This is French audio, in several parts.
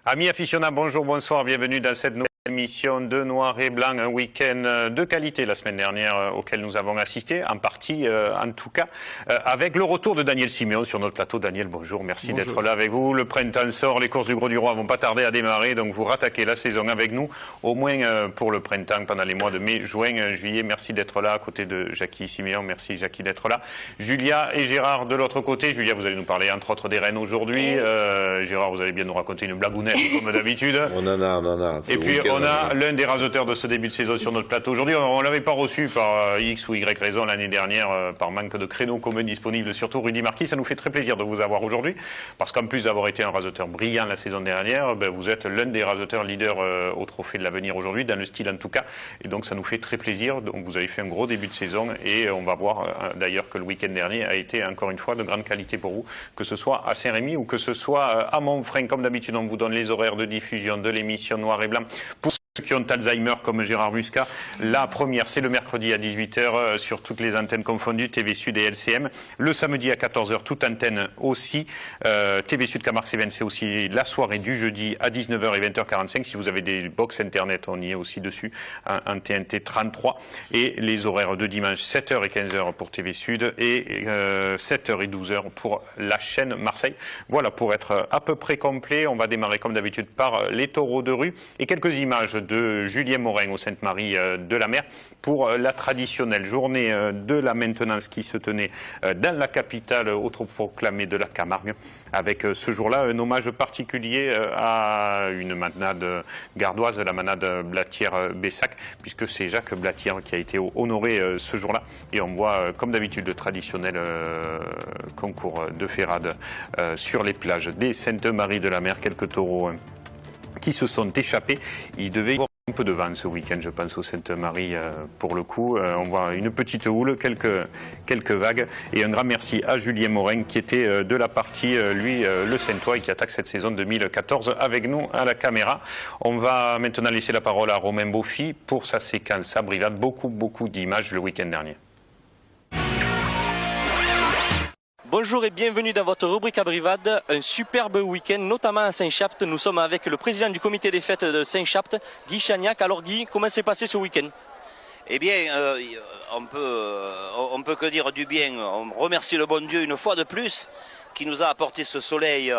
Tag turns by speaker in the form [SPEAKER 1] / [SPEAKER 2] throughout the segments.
[SPEAKER 1] Amis aficionados, bonjour, bonsoir, bienvenue dans cette nouvelle émission de Noir et Blanc, un week-end de qualité la semaine dernière auquel nous avons assisté, en partie en tout cas, avec le retour de Daniel Siméon sur notre plateau. Daniel, bonjour, merci d'être là avec vous. Le printemps sort, les courses du Gros du Roi vont pas tarder à démarrer, donc vous rattaquez la saison avec nous, au moins pour le printemps, pendant les mois de mai, juin, juillet. Merci d'être là à côté de Jackie Siméon, merci Jackie d'être là. Julia et Gérard de l'autre côté. Julia, vous allez nous parler entre autres des rennes aujourd'hui. Gérard, vous allez bien nous raconter une blagounette comme d'habitude.
[SPEAKER 2] On en a.
[SPEAKER 1] Et puis on a l'un des rasoteurs de ce début de saison sur notre plateau aujourd'hui. On ne l'avait pas reçu par X ou Y raison l'année dernière, par manque de créneaux communs disponibles, surtout Rudy Marquis. Ça nous fait très plaisir de vous avoir aujourd'hui, parce qu'en plus d'avoir été un rasoteur brillant la saison dernière, vous êtes l'un des rasoteurs leaders au Trophée de l'Avenir aujourd'hui, dans le style en tout cas. Et donc ça nous fait très plaisir. Donc vous avez fait un gros début de saison et on va voir d'ailleurs que le week-end dernier a été encore une fois de grande qualité pour vous, que ce soit à Saint-Rémy ou que ce soit à Montfrein. Comme d'habitude, on vous donne les horaires de diffusion de l'émission Noir et Blanc. Pour ceux qui ont Alzheimer comme Gérard Muscat, la première c'est le mercredi à 18 h sur toutes les antennes confondues, TV Sud et LCM. Le samedi à 14 h, toute antenne aussi. TV Sud Camargue Cévennes, c'est aussi la soirée du jeudi à 19 h et 20h45. Si vous avez des box internet, on y est aussi dessus, en TNT 33. Et les horaires de dimanche, 7 h et 15 h pour TV Sud et 7 h et 12 h pour la chaîne Marseille. Voilà, pour être à peu près complet, on va démarrer comme d'habitude par les taureaux de rue et quelques images de Julien Morin au Sainte-Marie de la Mer pour la traditionnelle journée de la maintenance qui se tenait dans la capitale autoproclamée de la Camargue, avec ce jour-là un hommage particulier à une manade gardoise, la manade Blatière-Bessac, puisque c'est Jacques Blatière qui a été honoré ce jour-là. Et on voit comme d'habitude le traditionnel concours de ferrade sur les plages des Sainte-Marie de la Mer, quelques taureaux qui se sont échappés. Il devait y avoir un peu de vent ce week-end, je pense, au Sainte-Marie pour le coup. On voit une petite houle, quelques vagues. Et un grand merci à Julien Morin qui était de la partie, lui, le Saintois, et qui attaque cette saison 2014 avec nous à la caméra. On va maintenant laisser la parole à Romain Beaufy pour sa séquence à Brivade. Beaucoup d'images le week-end dernier.
[SPEAKER 3] Bonjour et bienvenue dans votre rubrique à Brivade, un superbe week-end, notamment à Saint-Chapt. Nous sommes avec le président du comité des fêtes de Saint-Chapt, Guy Chagnac. Alors Guy, comment s'est passé ce week-end?
[SPEAKER 4] Eh bien, on peut que dire du bien. On remercie le bon Dieu une fois de plus qui nous a apporté ce soleil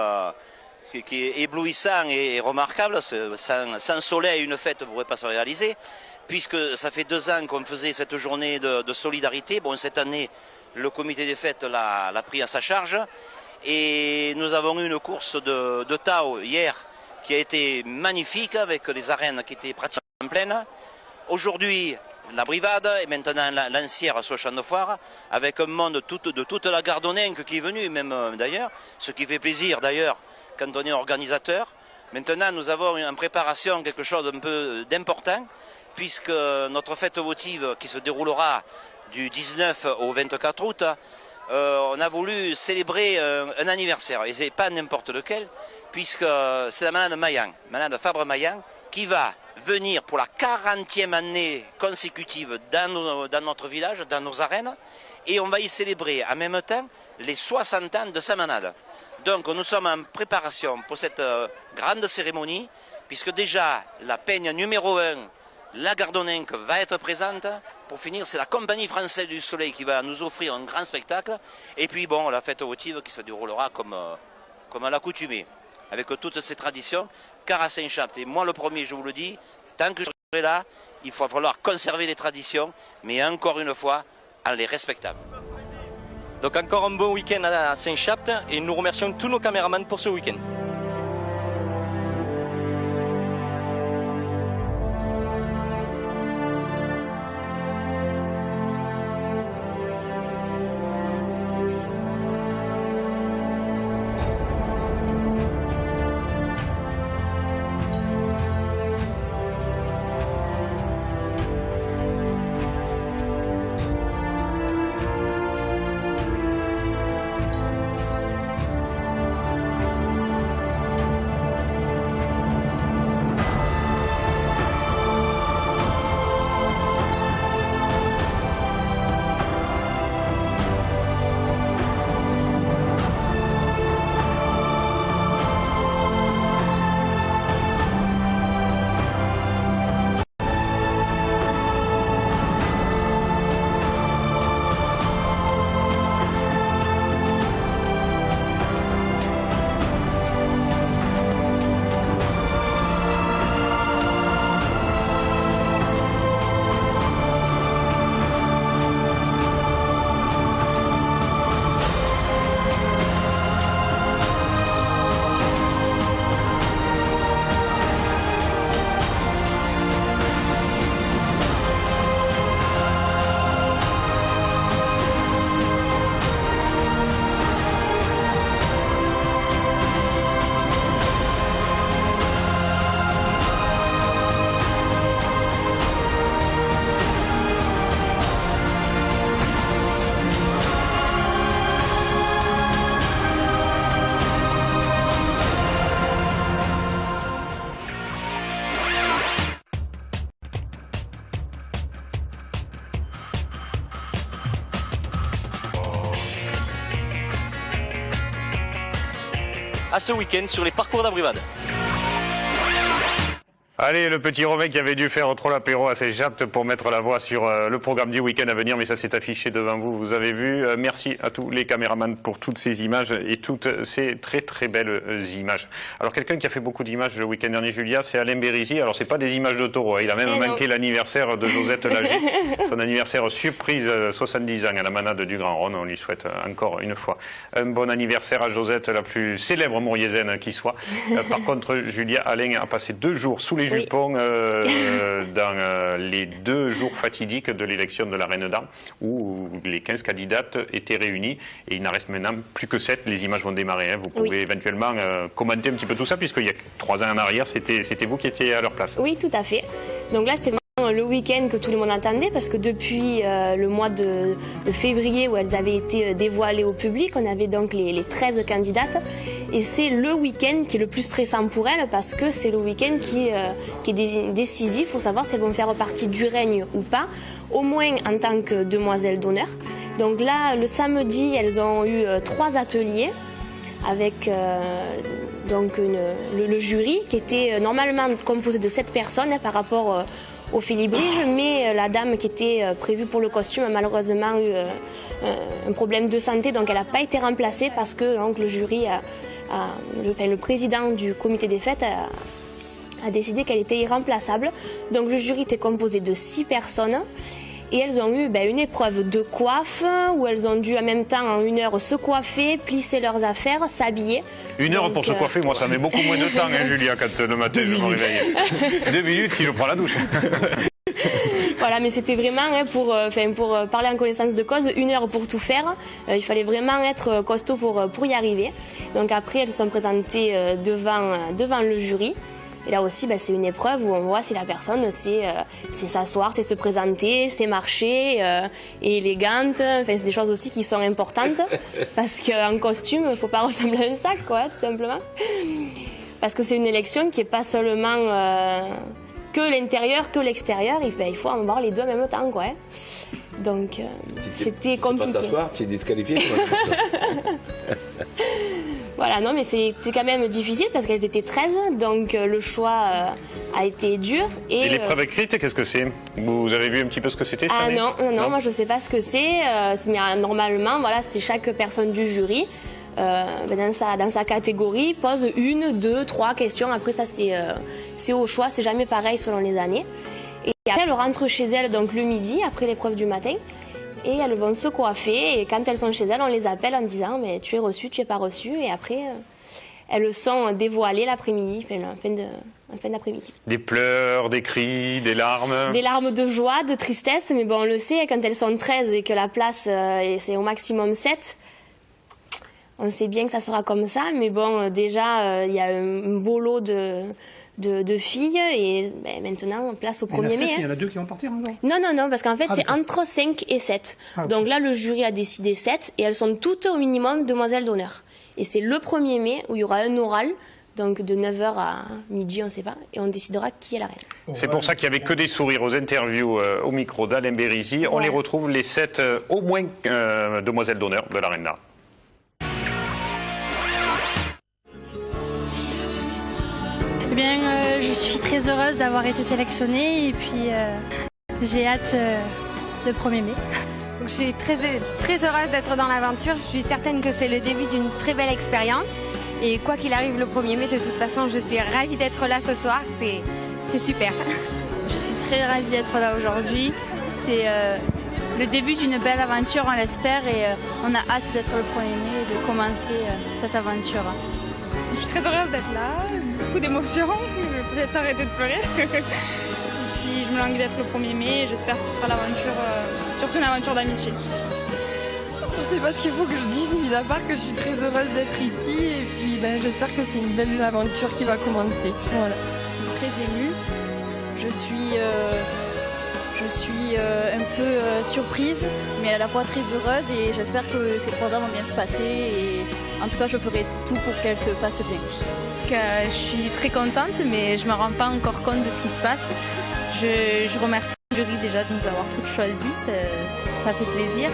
[SPEAKER 4] qui est éblouissant et remarquable. Sans soleil, une fête ne pourrait pas se réaliser, puisque ça fait 2 ans qu'on faisait cette journée de solidarité. Bon, cette année, le comité des fêtes l'a pris à sa charge et nous avons eu une course de Tao hier qui a été magnifique avec des arènes qui étaient pratiquement pleines. Aujourd'hui, la Brivade et maintenant l'Ancière sur le champ de foire avec un monde de toute la Gardonninque qui est venu même d'ailleurs, ce qui fait plaisir d'ailleurs quand on est organisateur. Maintenant, nous avons en préparation quelque chose d'un peu d'important puisque notre fête votive qui se déroulera du 19 au 24 août, on a voulu célébrer un anniversaire, et c'est pas n'importe lequel, puisque c'est la manade Maillan, manade Fabre-Maillan, qui va venir pour la 40e année consécutive dans notre village, dans nos arènes, et on va y célébrer en même temps les 60 ans de sa manade. Donc nous sommes en préparation pour cette grande cérémonie, puisque déjà la peigne numéro 1, la Gardonninque, va être présente. Pour finir, c'est la Compagnie Française du Soleil qui va nous offrir un grand spectacle. Et puis bon, la fête votive qui se déroulera comme à l'accoutumée, avec toutes ces traditions, car à Saint-Chapt, et moi le premier, je vous le dis, tant que je serai là, il va falloir conserver les traditions, mais encore une fois, en les respectant.
[SPEAKER 3] Donc encore un bon week-end à Saint-Chapt et nous remercions tous nos caméramans pour ce week-end. à ce week-end sur les parcours d'Abrivade.
[SPEAKER 1] Allez, le petit Romain qui avait dû faire trop l'apéro à Saint-Chapte pour mettre la voix sur le programme du week-end à venir, mais ça s'est affiché devant vous, vous avez vu. Merci à tous les caméramans pour toutes ces images et toutes ces très très belles images. Alors quelqu'un qui a fait beaucoup d'images le week-end dernier, Julia, c'est Alain Bérisy. Alors c'est pas des images de taureau, hein. Il a même manqué l'anniversaire de Josette Lager, son anniversaire surprise, 70 ans à la manade du Grand Rhône. On lui souhaite encore une fois un bon anniversaire à Josette, la plus célèbre mauriésaine qui soit. Par contre, Julia, Alain a passé 2 jours sous les jupons dans les 2 jours fatidiques de l'élection de la Reine d'Armes où les 15 candidates étaient réunies et il n'en reste maintenant plus que 7. Les images vont démarrer. Hein. Vous pouvez éventuellement commenter un petit peu tout ça puisqu'il y a 3 ans en arrière, c'était vous qui étiez à leur place.
[SPEAKER 2] Oui, tout à fait. Donc là, c'était le week-end que tout le monde attendait parce que depuis le mois de février où elles avaient été dévoilées au public, on avait donc les 13 candidates et c'est le week-end qui est le plus stressant pour elles parce que c'est le week-end qui est décisif. Il faut savoir si elles vont faire partie du règne ou pas, au moins en tant que demoiselles d'honneur. Donc là, le samedi, elles ont eu 3 ateliers avec donc le jury qui était normalement composé de 7 personnes par rapport au félibrige, mais la dame qui était prévue pour le costume a malheureusement eu un problème de santé, donc elle n'a pas été remplacée parce que donc, le jury, le président du comité des fêtes a décidé qu'elle était irremplaçable. Donc le jury était composé de 6 personnes. Et elles ont eu une épreuve de coiffe où elles ont dû en même temps en 1 heure se coiffer, plisser leurs affaires, s'habiller.
[SPEAKER 1] 1 heure pour se coiffer, moi ça met beaucoup moins de temps, hein, Julia, quand le matin je me réveille. 2 minutes si je prends la douche.
[SPEAKER 2] Voilà, mais c'était vraiment pour parler en connaissance de cause, 1 heure pour tout faire. Il fallait vraiment être costaud pour y arriver. Donc après, elles se sont présentées devant le jury. Et là aussi, c'est une épreuve où on voit si la personne sait s'asseoir, c'est se présenter, c'est marcher, est élégante. Enfin, c'est des choses aussi qui sont importantes parce qu'en costume, il ne faut pas ressembler à un sac, quoi, tout simplement. Parce que c'est une élection qui n'est pas seulement que l'intérieur, que l'extérieur. Il faut en voir les deux en même temps, quoi. Donc, c'était compliqué.
[SPEAKER 5] C'est pas t'asseoir, tu es disqualifié.
[SPEAKER 2] Voilà, non, mais c'était quand même difficile parce qu'elles étaient 13, donc le choix a été dur.
[SPEAKER 1] Et l'épreuve écrite, qu'est-ce que c'est? Vous avez vu un petit peu ce que c'était cette année?
[SPEAKER 2] Non, moi je ne sais pas ce que c'est, mais normalement, voilà, c'est chaque personne du jury. Dans sa catégorie, pose 1, 2, 3 questions. Après, ça, c'est au choix, c'est jamais pareil selon les années. Et après, elles rentrent chez elles donc, le midi, après l'épreuve du matin. Et elles vont se coiffer et quand elles sont chez elles, on les appelle en disant mais tu es reçu, tu n'es pas reçu. Et après, elles sont dévoilées l'après-midi, en fin d'après-midi.
[SPEAKER 1] Des pleurs, des cris, des larmes? Des
[SPEAKER 2] larmes de joie, de tristesse. Mais bon, on le sait, quand elles sont 13 et que la place c'est au maximum 7, on sait bien que ça sera comme ça. Mais bon, déjà, il y a un beau lot de filles et maintenant place au 1er mai.
[SPEAKER 6] Il y en a 2 qui vont partir encore.
[SPEAKER 2] Non, parce qu'en fait c'est entre 5 et 7. Donc là le jury a décidé 7 et elles sont toutes au minimum demoiselles d'honneur. Et c'est le 1er mai où il y aura un oral, donc de 9h à midi, on ne sait pas, et on décidera qui est la reine.
[SPEAKER 1] C'est pour ça qu'il n'y avait que des sourires aux interviews au micro d'Alain Bérisy. On les retrouve les 7 au moins demoiselles d'honneur de la reine d'Armes.
[SPEAKER 7] Eh bien, je suis très heureuse d'avoir été sélectionnée et puis j'ai hâte le 1er mai.
[SPEAKER 8] Je suis très heureuse d'être dans l'aventure. Je suis certaine que c'est le début d'une très belle expérience. Et quoi qu'il arrive le 1er mai, de toute façon, je suis ravie d'être là ce soir. C'est super.
[SPEAKER 7] Je suis très ravie d'être là aujourd'hui. C'est le début d'une belle aventure, on l'espère, et on a hâte d'être le 1er mai et de commencer cette aventure.
[SPEAKER 9] Je suis très heureuse d'être là, beaucoup d'émotions, je vais peut-être arrêter de pleurer. Et puis je me langue d'être le 1er mai et j'espère que ce sera l'aventure, surtout une aventure d'amitié.
[SPEAKER 10] Je ne sais pas ce qu'il faut que je dise, mis à part que je suis très heureuse d'être ici et puis j'espère que c'est une belle aventure qui va commencer. Voilà.
[SPEAKER 9] Je suis très émue, je suis un peu surprise, mais à la fois très heureuse et j'espère que ces 3 ans vont bien se passer et en tout cas je ferai tout pour qu'elles se passent bien.
[SPEAKER 11] Je suis très contente mais je ne me rends pas encore compte de ce qui se passe. Je remercie le jury déjà de nous avoir toutes choisies, ça fait plaisir.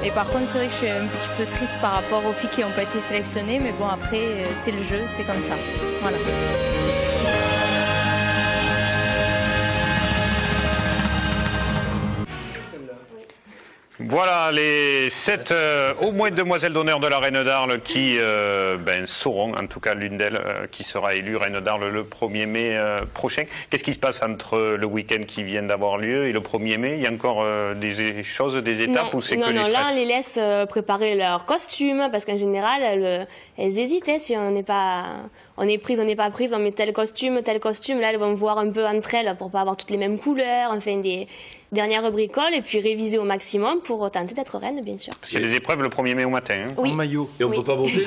[SPEAKER 11] Et par contre, c'est vrai que je suis un petit peu triste par rapport aux filles qui n'ont pas été sélectionnées. Mais bon, après, c'est le jeu, c'est comme ça. Voilà.
[SPEAKER 1] Voilà les 7 au moins demoiselles d'honneur de la Reine d'Arles qui sauront, en tout cas l'une d'elles, qui sera élue Reine d'Arles le 1er mai prochain. Qu'est-ce qui se passe entre le week-end qui vient d'avoir lieu et le 1er mai? Il y a encore des choses, des étapes ou c'est que du stress?
[SPEAKER 2] Là on les laisse préparer leur costume parce qu'en général elles hésitaient si on n'est pas... On est prise, on n'est pas prise, on met tel costume. Là, elles vont voir un peu entre elles pour pas avoir toutes les mêmes couleurs, enfin des dernières bricoles, et puis réviser au maximum pour tenter d'être reine, bien sûr.
[SPEAKER 1] Parce qu'il y a des épreuves le 1er mai au matin. Hein.
[SPEAKER 2] Oui.
[SPEAKER 5] En maillot.
[SPEAKER 6] Et on peut pas voter?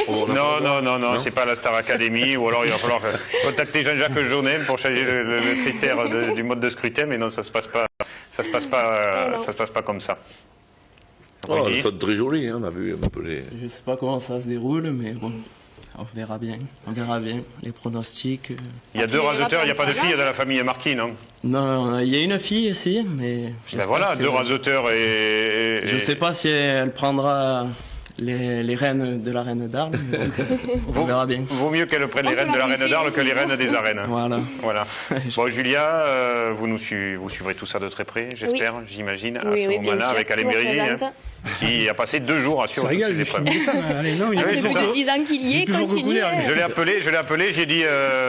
[SPEAKER 1] Non, c'est pas la Star Academy, ou alors il va falloir contacter Jean-Jacques Jaunet pour changer le critère du mode de scrutin, mais non, ça se passe pas comme ça.
[SPEAKER 6] Oh, elles sont très jolies, hein, on a vu un peu les...
[SPEAKER 12] Je sais pas comment ça se déroule, mais bon, on verra bien les pronostics.
[SPEAKER 1] Il y a 2 raseteurs, il n'y a pas de fille de la famille Marquis, non?
[SPEAKER 12] Non, il y a une fille aussi, mais...
[SPEAKER 1] Ben voilà, 2 raseteurs et...
[SPEAKER 12] Je sais pas si elle prendra les reines de la Reine d'Arles, on verra bien.
[SPEAKER 1] Vaut mieux qu'elle prenne les reines de la Reine d'Arles que les reines des arènes. Voilà. Bon, Julia, vous suivrez tout ça de très près, j'espère, j'imagine, à ce moment-là, avec Alain Berry, qui a passé 2 jours à suivre toutes ces épreuves.
[SPEAKER 2] Ça fait plus de 10 ans qu'il y est, continue.
[SPEAKER 1] Je l'ai appelé, j'ai dit,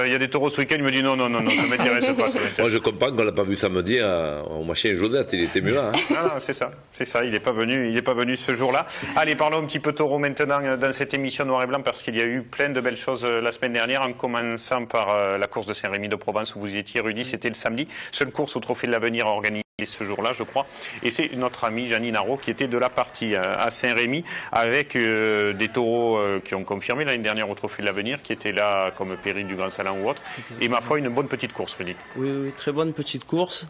[SPEAKER 1] il y a des taureaux ce week-end, il me dit non, ça m'intéresse pas.
[SPEAKER 6] Moi je comprends qu'on l'a pas vu samedi au machin Jodette, il était mieux là. Hein.
[SPEAKER 1] Ah, c'est ça, il n'est pas venu ce jour-là. Allez, parlons un petit peu taureau maintenant dans cette émission Noir et Blanc, parce qu'il y a eu plein de belles choses la semaine dernière, en commençant par la course de Saint-Rémy de Provence où vous y étiez, Rudy, c'était le samedi. Seule course au Trophée de l'Avenir organisée ce jour-là, je crois. Et c'est notre amie Janine Haro qui était de la partie à Saint-Rémy avec des taureaux qui ont confirmé l'année dernière au Trophée de l'Avenir, qui étaient là comme Péril du Grand Salon ou autre. Et ma foi, une bonne petite course, Rudy.
[SPEAKER 12] Oui, très bonne petite course.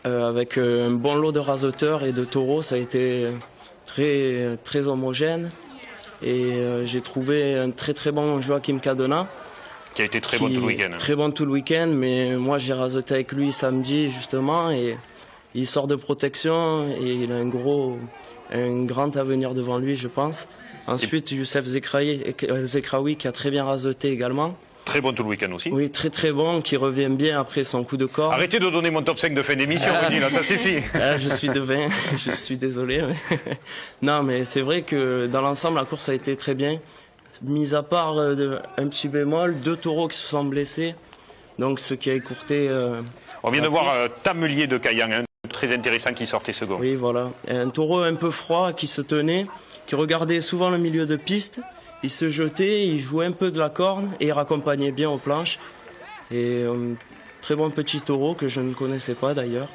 [SPEAKER 12] Avec un bon lot de raseteurs et de taureaux, ça a été très, très homogène. Et j'ai trouvé un très bon Joachim Cadena.
[SPEAKER 1] Qui a été très bon tout le week-end.
[SPEAKER 12] Très bon tout le week-end, mais moi j'ai raseté avec lui samedi justement et il sort de protection et il a un grand avenir devant lui, je pense. Ensuite, Youssef Zekraoui qui a très bien raseté également.
[SPEAKER 1] Très bon tout le week-end aussi.
[SPEAKER 12] Oui, très bon, qui revient bien après son coup de corps.
[SPEAKER 1] Arrêtez de donner mon top 5 de fin d'émission, Rudy, là, ça suffit.
[SPEAKER 12] Je suis devin, je suis désolé. Non, mais c'est vrai que dans l'ensemble, la course a été très bien. Mis à part un petit bémol, 2 taureaux qui se sont blessés, donc ce qui a écourté...
[SPEAKER 1] On vient de voir Tamelier de Cayenne, très intéressant, qui sortait second.
[SPEAKER 12] Oui, voilà. Un taureau un peu froid qui se tenait, qui regardait souvent le milieu de piste. Il se jetait, il jouait un peu de la corne et il raccompagnait bien aux planches. Et très bon petit taureau que je ne connaissais pas d'ailleurs.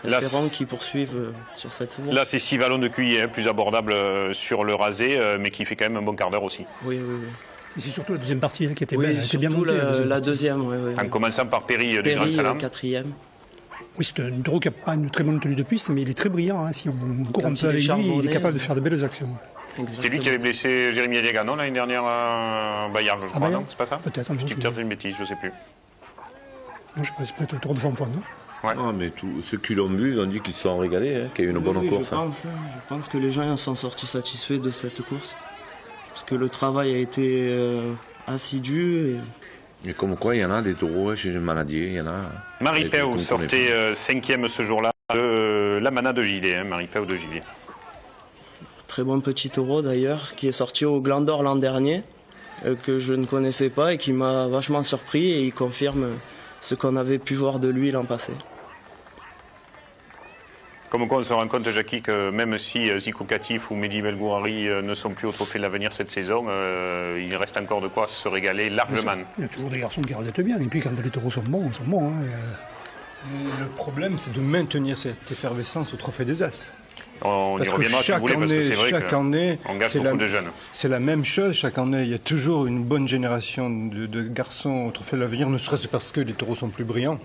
[SPEAKER 12] Espérons qu'ils poursuivent sur cette voie.
[SPEAKER 1] Là, c'est 6 vallons de cuillère, plus abordable sur le rasé, mais qui fait quand même un bon quart d'heure aussi.
[SPEAKER 12] Oui.
[SPEAKER 5] Et c'est surtout la deuxième partie qui était
[SPEAKER 12] bien montée. La deuxième, oui.
[SPEAKER 1] En commençant par Péril du Grand Salon.
[SPEAKER 12] 4e.
[SPEAKER 5] Oui, c'est un taureau qui n'a pas une très bonne tenue de piste, mais il est très brillant. Hein. Si on court un peu avec lui, il est capable de faire de belles actions.
[SPEAKER 1] C'était lui qui avait blessé Jérémy Aliaga, non, l'année dernière à Bayard, je crois, non? C'est pas ça?
[SPEAKER 5] Peut-être.
[SPEAKER 1] Je dis peut-être une bêtise, je ne sais plus.
[SPEAKER 5] Non, je sais pas, c'est peut-être le Tour de Fanfan, non?
[SPEAKER 1] Ouais.
[SPEAKER 6] Ah, mais tous ceux qui l'ont vu, ils ont dit qu'ils se sont régalés, qu'il y a eu une bonne course.
[SPEAKER 12] Je pense que les gens sont sortis satisfaits de cette course. Parce que le travail a été assidu.
[SPEAKER 6] Et comme quoi, il y en a des taureaux chez les maladies, il y en a...
[SPEAKER 1] Marie-Péo sortait 5e ce jour-là de la Mana de Gilet, Marie-Péo de Gilet.
[SPEAKER 12] Très bon petit taureau d'ailleurs, qui est sorti au Gland d'Or l'an dernier, que je ne connaissais pas et qui m'a vachement surpris et il confirme ce qu'on avait pu voir de lui l'an passé.
[SPEAKER 1] Comme quoi on se rend compte, Jackie, que même si Zico Katif ou Mehdi Belgourari ne sont plus au Trophée de l'Avenir cette saison, il reste encore de quoi se régaler largement.
[SPEAKER 5] Il y a toujours des garçons qui rasettent bien, et puis quand les taureaux sont bons, ils sont bons. Hein. Le problème, c'est de maintenir cette effervescence au Trophée des As.
[SPEAKER 1] On y reviendra si vous voulez, parce que c'est vrai qu'on gâte beaucoup de jeunes.
[SPEAKER 5] C'est la même chose, chaque année, il y a toujours une bonne génération de garçons au Trophée de l'Avenir, ne serait-ce parce que les taureaux sont plus brillants.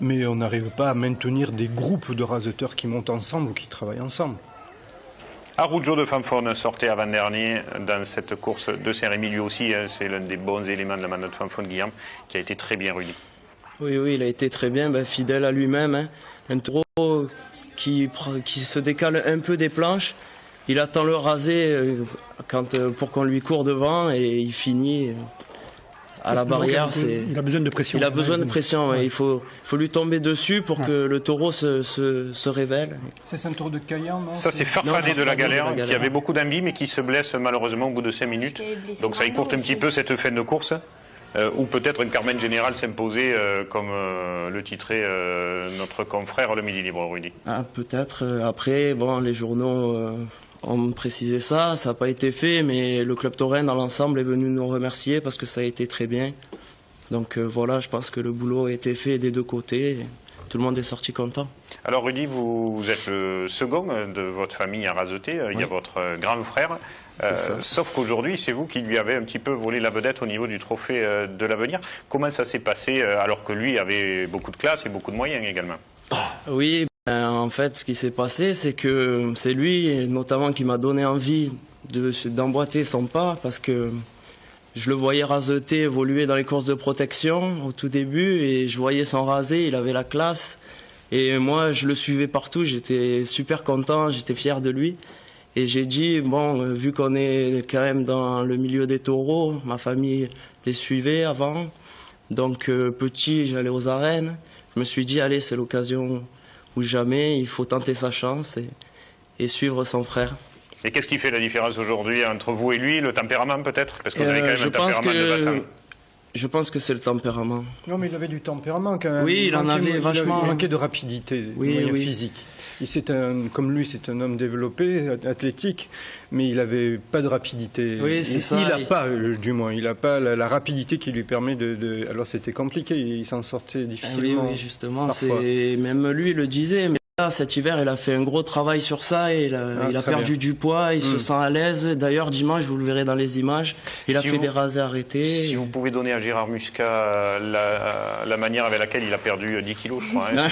[SPEAKER 5] Mais on n'arrive pas à maintenir des groupes de raseteurs qui montent ensemble ou qui travaillent ensemble.
[SPEAKER 1] Arujo de Fanfon sortait avant-dernier dans cette course de Saint-Rémy, lui aussi, c'est l'un des bons éléments de la manade de Fanfon, Guillaume, qui a été très bien, Rudy.
[SPEAKER 12] Oui, il a été très bien, fidèle à lui-même. Un taureau qui se décale un peu des planches. Il attend le rasé pour qu'on lui court devant et il finit à la barrière.
[SPEAKER 13] Il a besoin de pression.
[SPEAKER 12] Il a besoin de pression, ouais. Il faut lui tomber dessus pour que le taureau se révèle.
[SPEAKER 5] C'est un taureau de Cayenne, non?
[SPEAKER 1] Ça, c'est Farfadet de la Galère, qui avait beaucoup d'envie, mais qui se blesse malheureusement au bout de 5 minutes. Donc ça écourte un petit peu cette fin de course. Ou peut-être une Carmen Générale s'imposer, comme le titrait notre confrère le Midi Libre, Rudy.
[SPEAKER 12] Ah, peut-être. Après, bon, les journaux ont précisé ça, ça n'a pas été fait, mais le club taurin dans l'ensemble est venu nous remercier parce que ça a été très bien. Donc voilà, je pense que le boulot a été fait des deux côtés. Tout le monde est sorti content.
[SPEAKER 1] Alors Rudy, vous êtes le second de votre famille à raseter. Il y a votre grand frère. Sauf qu'aujourd'hui, c'est vous qui lui avez un petit peu volé la vedette au niveau du trophée de l'avenir. Comment ça s'est passé alors que lui avait beaucoup de classe et beaucoup de moyens également?
[SPEAKER 12] Oui, en fait, ce qui s'est passé, c'est que c'est lui, notamment, qui m'a donné envie d'emboîter son pas parce que je le voyais raseter, évoluer dans les courses de protection au tout début et je voyais son rasé, il avait la classe. Et moi, je le suivais partout, j'étais super content, j'étais fier de lui. Et j'ai dit, bon, vu qu'on est quand même dans le milieu des taureaux, ma famille les suivait avant. Donc petit, j'allais aux arènes. Je me suis dit, allez, c'est l'occasion ou jamais, il faut tenter sa chance et suivre son frère.
[SPEAKER 1] Et qu'est-ce qui fait la différence aujourd'hui entre vous et lui? Le tempérament peut-être? Parce que vous avez quand même un tempérament de bâtard.
[SPEAKER 12] Je pense que c'est le tempérament.
[SPEAKER 5] Non, mais il avait du tempérament quand même.
[SPEAKER 12] Oui, il en avait vachement.
[SPEAKER 5] Il manquait de rapidité, physique. Comme lui, c'est un homme développé, athlétique, mais il n'avait pas de rapidité.
[SPEAKER 12] Oui, c'est ça.
[SPEAKER 5] Il n'a pas, du moins, il n'a pas la rapidité qui lui permet de... Alors c'était compliqué, il s'en sortait difficilement.
[SPEAKER 12] Oui, justement, même lui le disait. Mais là, cet hiver, il a fait un gros travail sur ça et il a perdu du poids, il se sent à l'aise. D'ailleurs, dimanche, vous le verrez dans les images, il a fait des rasés arrêtés.
[SPEAKER 1] Si vous pouvez donner à Gérard Muscat la manière avec laquelle il a perdu 10 kilos, je crois. Hein,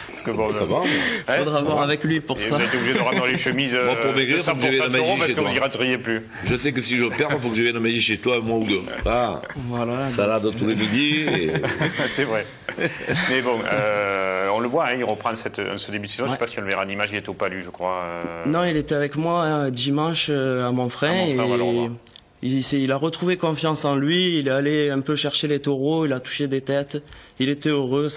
[SPEAKER 1] parce que bon,
[SPEAKER 6] ça va.
[SPEAKER 12] Il faudra voir avec lui pour ça.
[SPEAKER 1] Vous êtes obligé de ramener les chemises
[SPEAKER 6] pour maigrir,
[SPEAKER 1] de 100% parce que vous n'y rentreriez plus.
[SPEAKER 6] Je sais que si je perds, il faut que je vienne manger chez toi un mois ou deux. Ah,
[SPEAKER 12] voilà.
[SPEAKER 6] Salade tous les midis.
[SPEAKER 1] C'est vrai. Mais bon, on le voit, hein, il reprend ce début de saison. Je ne sais pas si on le verra en image, il est au Palu, je crois.
[SPEAKER 12] Non, il était avec moi dimanche à Montfrain. Il a retrouvé confiance en lui, il est allé un peu chercher les taureaux, il a touché des têtes, il était heureux,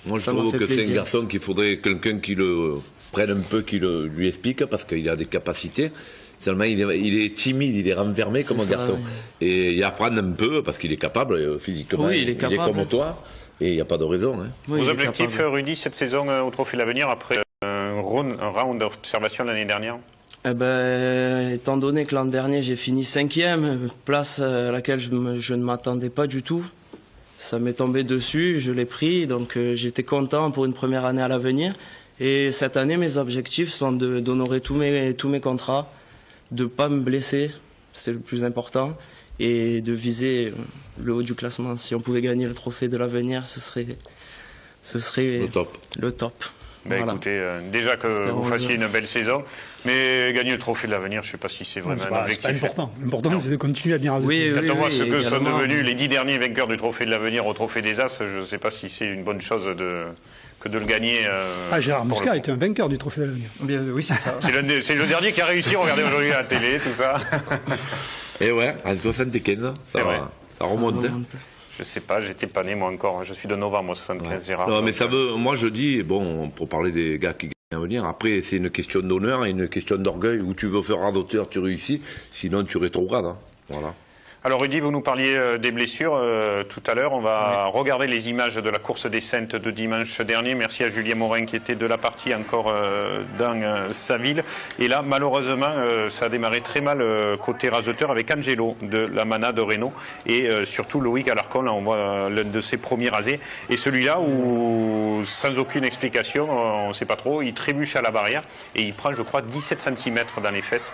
[SPEAKER 6] Moi je trouve que c'est un garçon qu'il faudrait quelqu'un qui le prenne un peu, qui lui explique, parce qu'il a des capacités. Seulement il est timide, il est renfermé comme un garçon. Oui. Et il apprend un peu, parce qu'il est capable physiquement,
[SPEAKER 12] oui, il est
[SPEAKER 6] comme toi, et il n'y a pas de raison. Hein.
[SPEAKER 1] Oui, vos objectifs, Rudy, cette saison au Trophée de l'Avenir, après un round d'observation l'année dernière?
[SPEAKER 12] Étant donné que l'an dernier j'ai fini 5e, place à laquelle je ne m'attendais pas du tout, ça m'est tombé dessus, je l'ai pris, donc j'étais content pour une première année à l'avenir. Et cette année, mes objectifs sont d'honorer tous mes contrats, de ne pas me blesser, c'est le plus important, et de viser le haut du classement. Si on pouvait gagner le Trophée de l'Avenir, ce serait le top.
[SPEAKER 1] Ben voilà. Écoutez, déjà que vous fassiez une belle saison, mais gagner le Trophée de l'Avenir, je ne sais pas si c'est vraiment un objectif.
[SPEAKER 13] C'est pas important. L'important, c'est de continuer à bien raser.
[SPEAKER 1] Quand on voit ce que sont devenus les 10 derniers vainqueurs du Trophée de l'Avenir au Trophée des As, je ne sais pas si c'est une bonne chose que de le gagner.
[SPEAKER 13] Gérard Muscat était un vainqueur du Trophée de l'Avenir.
[SPEAKER 5] Oui, c'est ça.
[SPEAKER 1] C'est le dernier qui a réussi, regardez aujourd'hui à la télé, tout ça.
[SPEAKER 6] Et ouais, en 75, ça remonte.
[SPEAKER 1] Je sais pas, j'étais pas né moi encore, je suis de novembre 75, Gérard.
[SPEAKER 6] Non, mais ça veut, moi je dis, bon, pour parler des gars qui gagnent à venir, après c'est une question d'honneur et une question d'orgueil, où tu veux faire radoteur, tu réussis, sinon tu rétrogrades, hein. Voilà.
[SPEAKER 1] Alors Rudy, vous nous parliez des blessures tout à l'heure. On va regarder les images de la course des Saintes de dimanche dernier. Merci à Julien Morin qui était de la partie encore dans sa ville. Et là, malheureusement, ça a démarré très mal côté raseteur avec Angelo de la Mana de Renault et surtout Loïc Alarcon. Là, on voit l'un de ses premiers rasés. Et celui-là, où sans aucune explication, on ne sait pas trop, il trébuche à la barrière et il prend, je crois, 17 cm dans les fesses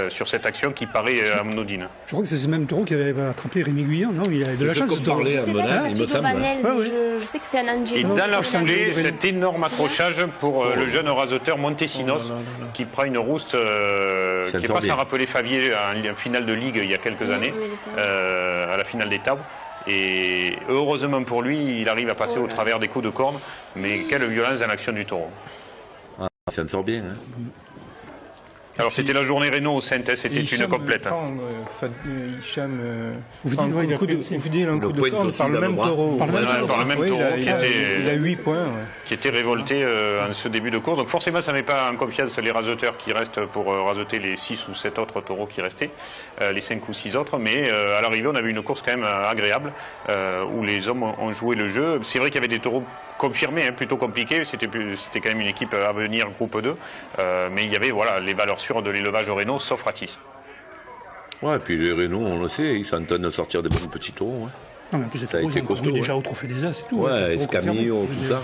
[SPEAKER 1] sur cette action qui paraît anodine.
[SPEAKER 13] Je crois que c'est ce même taureau qui avait attrapé Rémi Guyon, non? Il avait de la chance.
[SPEAKER 2] Je sais que c'est un Angelo.
[SPEAKER 1] Et dans la foulée, cet énorme accrochage pour le jeune raseteur Montesinos qui prend une rouste qui n'est pas sans rappeler Favier en finale de Ligue il y a quelques années, à la finale des Tau. Et heureusement pour lui, il arrive à passer au travers des coups de corne, mais quelle violence dans l'action du taureau.
[SPEAKER 6] Ça en sort bien. Hein.
[SPEAKER 1] Alors c'était la journée Renault au Saint-Est, c'était une complète.
[SPEAKER 5] Hicham, vous dites un coup de corne par le même taureau.
[SPEAKER 1] Par le même taureau
[SPEAKER 5] il a 8 points.
[SPEAKER 1] Qui était révolté en ce début de course. Donc forcément ça ne met pas en confiance les raseteurs qui restent pour raseter les 6 ou 7 autres taureaux qui restaient, les 5 ou 6 autres. Mais à l'arrivée on avait une course quand même agréable où les hommes ont joué le jeu. C'est vrai qu'il y avait des taureaux confirmés, plutôt compliqués. C'était quand même une équipe à venir, groupe 2. Mais il y avait les valeurs sûres de l'élevage au Renault, sauf Ratis.
[SPEAKER 6] Ouais, et puis les Renault, on le sait, ils s'entendent de sortir des bons petits taureaux. Hein.
[SPEAKER 13] Non, mais en plus,
[SPEAKER 6] ça a été costaud.
[SPEAKER 13] Déjà au Trophée des As, c'est tout.
[SPEAKER 6] Ouais, Escamillo, tout ça.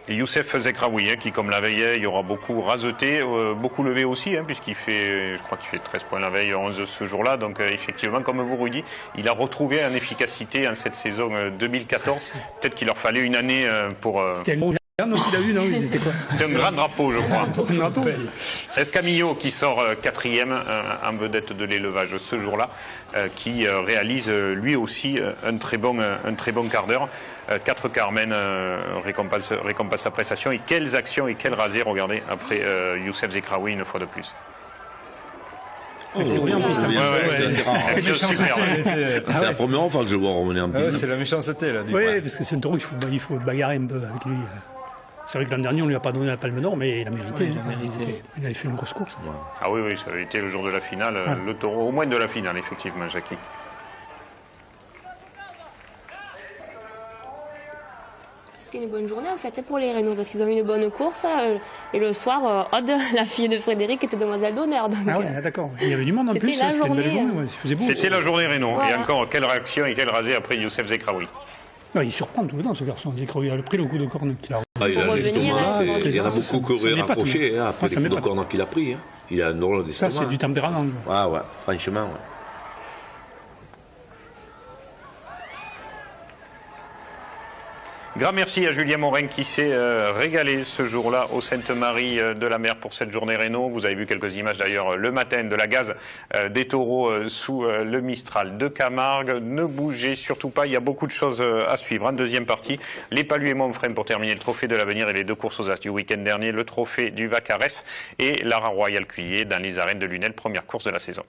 [SPEAKER 1] Et Youssef Zekraoui, qui comme la veille, il y aura beaucoup raseté, beaucoup levé aussi, puisqu'il fait, je crois qu'il fait 13 points la veille, 11 ce jour-là. Donc effectivement, comme vous, Rudy, il a retrouvé en efficacité en cette saison 2014. Peut-être qu'il leur fallait une année pour...
[SPEAKER 13] C'était le donc il a vu, non, c'était quoi?
[SPEAKER 1] C'était un grand drapeau, je crois. Escamillo qui sort 4e en vedette de l'élevage ce jour-là, qui réalise lui aussi un très bon quart d'heure. 4 Carmen récompense sa prestation. Et quelles actions et quels rasés, regardez, après Youssef Zekraoui une fois de plus.
[SPEAKER 6] C'est la première fois que je vois revenir en piste.
[SPEAKER 5] C'est la méchanceté là.
[SPEAKER 13] Oui, parce que c'est un taureau, il faut bagarrer un peu avec lui. C'est vrai que l'an dernier, on ne lui a pas donné la Palme d'Or, mais il a mérité. Il avait fait une grosse course.
[SPEAKER 1] Ouais. Ah oui, ça avait été le jour de la finale, le taureau, au moins de la finale, effectivement, Jackie.
[SPEAKER 2] C'était une bonne journée en fait pour les Renault parce qu'ils ont eu une bonne course et le soir, Aude, la fille de Frédéric, était demoiselle d'honneur.
[SPEAKER 13] Ah ouais, d'accord. Il y avait du monde en plus, c'était une belle journée.
[SPEAKER 1] C'était la journée Renault. Voilà. Et encore, quelle réaction et quel rasé après Youssef Zekraoui.
[SPEAKER 13] Non, il surprend tout le temps ce garçon. Zekraoui a pris le coup de corne qu'il a.
[SPEAKER 6] Il a l'estomac, il y en a beaucoup qui auraient rapproché après les coups de corne qu'il a pris. Il a un drôle d'estomac.
[SPEAKER 13] Ça, c'est du tempérament.
[SPEAKER 6] Ouais, franchement, ouais.
[SPEAKER 1] Grand merci à Julien Morin qui s'est régalé ce jour-là au Sainte-Marie de la Mer pour cette journée Renault. Vous avez vu quelques images d'ailleurs le matin de la gaze des taureaux sous le Mistral de Camargue. Ne bougez surtout pas, il y a beaucoup de choses à suivre. En deuxième partie, les Palus et Montfrem pour terminer le trophée de l'avenir et les 2 courses aux As du week-end dernier, le trophée du Vacarès et l'Ara Royal Cuillier dans les arènes de Lunel, première course de la saison.